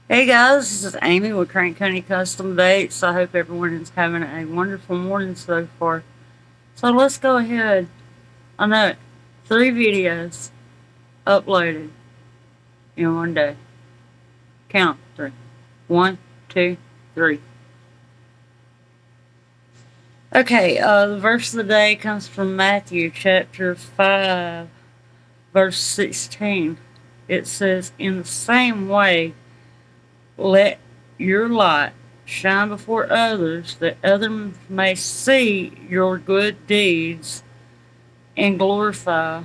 Hey guys, this is Amy with Crank County Custom Baits. I hope everyone is having a wonderful morning so far. So let's go ahead. I know it. 3 videos uploaded in one day. Count 3. 1, 2, 3. Okay, the verse of the day comes from Matthew chapter 5, verse 16. It says, "In the same way, let your light shine before others, that others may see your good deeds and glorify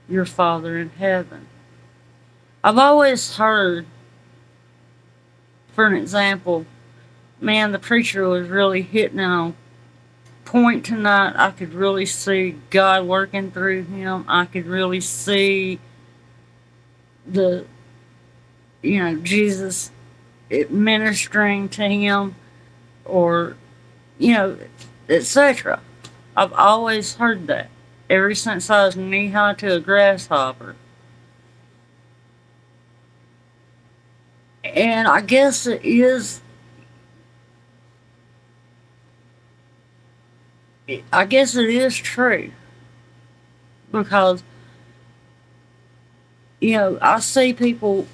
your Father in heaven." I've always heard, for an example, man, the preacher was really hitting it on point tonight. I could really see God working through him. I could really see the, Jesus ministering to him, or, you know, etc. I've always heard that ever since I was knee high to a grasshopper. And I guess it is true, because, I see people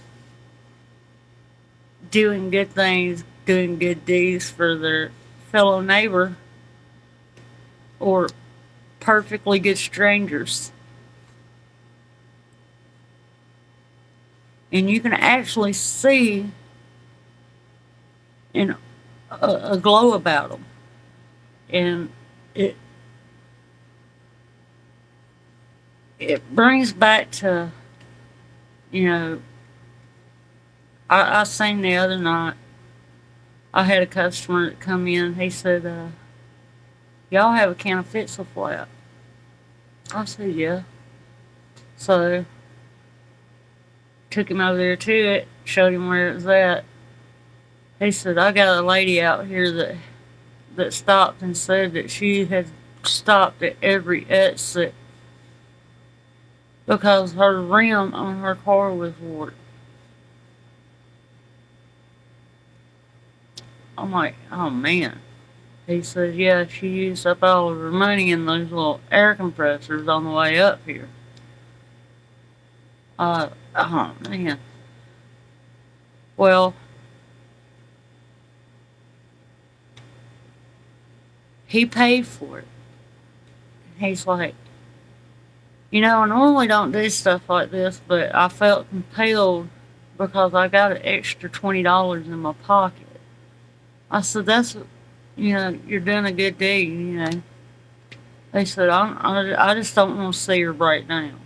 doing good things, doing good deeds for their fellow neighbor or perfectly good strangers. And you can actually see in a glow about them. And it it brings back to, you know, I seen the other night, I had a customer that come in. He said, "Y'all have a can of Fitzel Flat?" I said, "Yeah." So took him over there to it, showed him where it was at. He said, "I got a lady out here that stopped and said that she had stopped at every exit because her rim on her car was warped." I'm like, "Oh man." He said, "Yeah, she used up all of her money in those little air compressors on the way up here." Oh man. Well, he paid for it. He's like, "I normally don't do stuff like this, but I felt compelled because I got an extra $20 in my pocket." I said, "You're doing a good deed." They said, I just don't want to see her break down."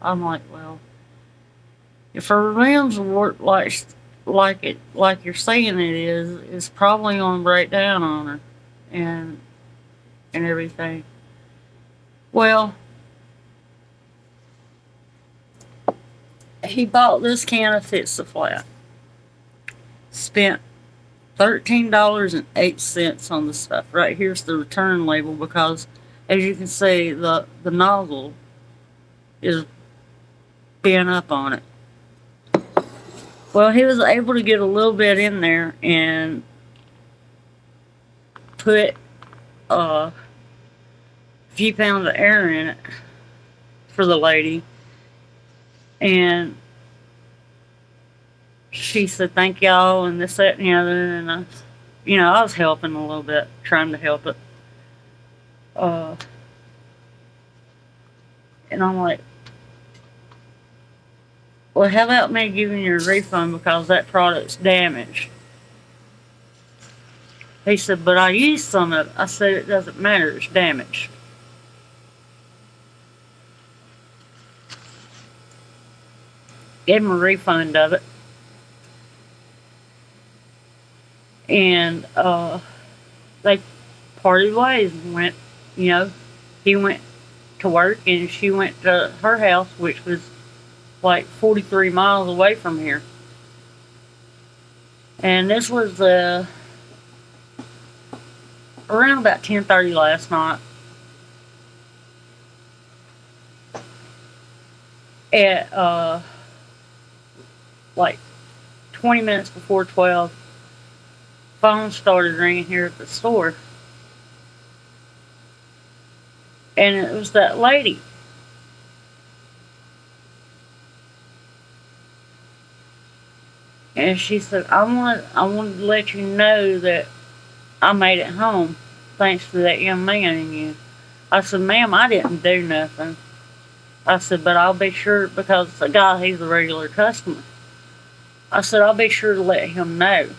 I'm like, "Well, if her rims work like you're saying it is, it's probably gonna break down on her, and everything." Well, he bought this can of Fix-A-Flat, spent $13.08 on the stuff. Right here's the return label, because as you can see, the nozzle is bent up on it. Well, he was able to get a little bit in there and put a few pounds of air in it for the lady, and she said, "Thank y'all," and this, that, and the other. And I was helping a little bit, trying to help it. Uh, and I'm like, "Well, how about me giving you a refund because that product's damaged?" He said, "But I used some of it." I said, "It doesn't matter, it's damaged." Gave him a refund of it. And they parted ways. Went, he went to work and she went to her house, which was like 43 miles away from here. And this was around about 10:30 last night. At like 20 minutes before 12, phone started ringing here at the store. And it was that lady. And she said, I wanted to let you know that I made it home thanks to that young man and you. I said, ma'am, I didn't do nothing. I said, but I'll be sure, because the guy, he's a regular customer. I said, I'll be sure to let him know.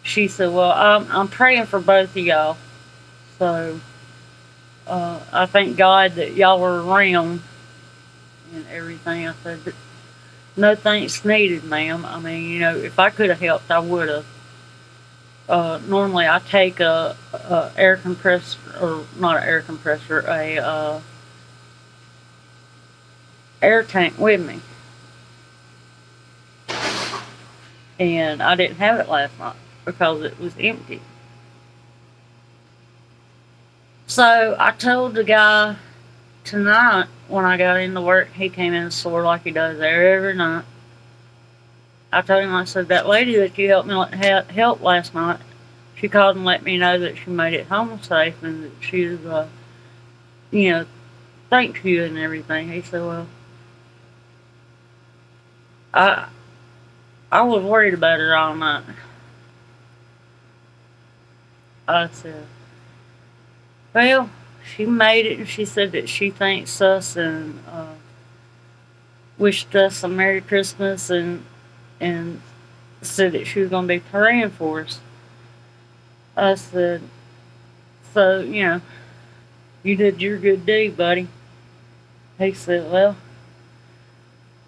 She said, well, I'm praying for both of y'all. So, I thank God that y'all were around and everything. I said, no thanks needed, ma'am. I mean, you know, if I could have helped, I would have. Normally I take a air compressor, or not an air compressor, a air tank with me. And I didn't have it last night because it was empty. So I told the guy tonight when I got into work, he came in the store like he does there every night. I told him, I said, that lady that you helped me help last night, she called and let me know that she made it home safe and that she was, you know, thanked you and everything. He said, well, I was worried about her all night. I said, well, she made it, and she said that she thanks us and wished us a Merry Christmas and said that she was going to be praying for us. I said, so, you know, you did your good deed, buddy. He said, well,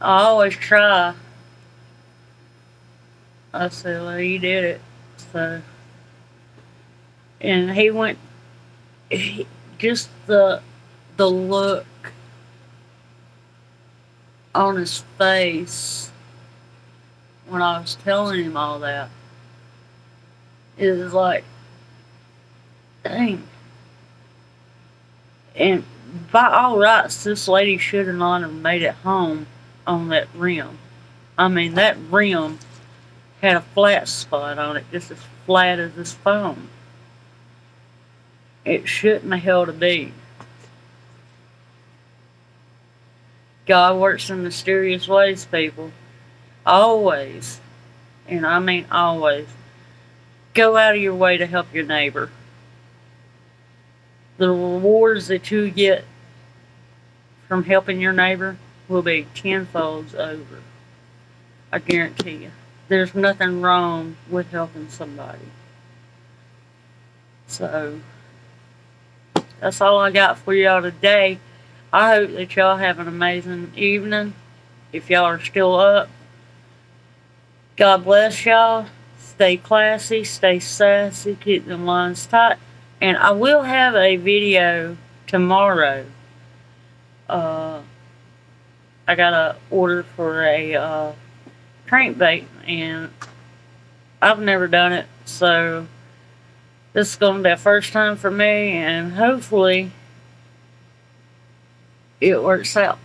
I always try. I said, well, you did it. So, and he went, just the look on his face when I was telling him all that, it was like, dang. And by all rights, this lady should have not have made it home on that rim. I mean, that rim had a flat spot on it, just as flat as this phone. It shouldn't have held a bead. God works in mysterious ways, people. Always, and I mean always, go out of your way to help your neighbor. The rewards that you get from helping your neighbor will be tenfold over. I guarantee you. There's nothing wrong with helping somebody. So, that's all I got for y'all today. I hope that y'all have an amazing evening. If y'all are still up, God bless y'all. Stay classy, stay sassy, keep them lines tight. And I will have a video tomorrow. I got an order for a crankbait, and I've never done it, so this is going to be a first time for me, and hopefully it works out.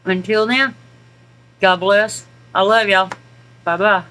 Until then, God bless. I love y'all. Bye-bye.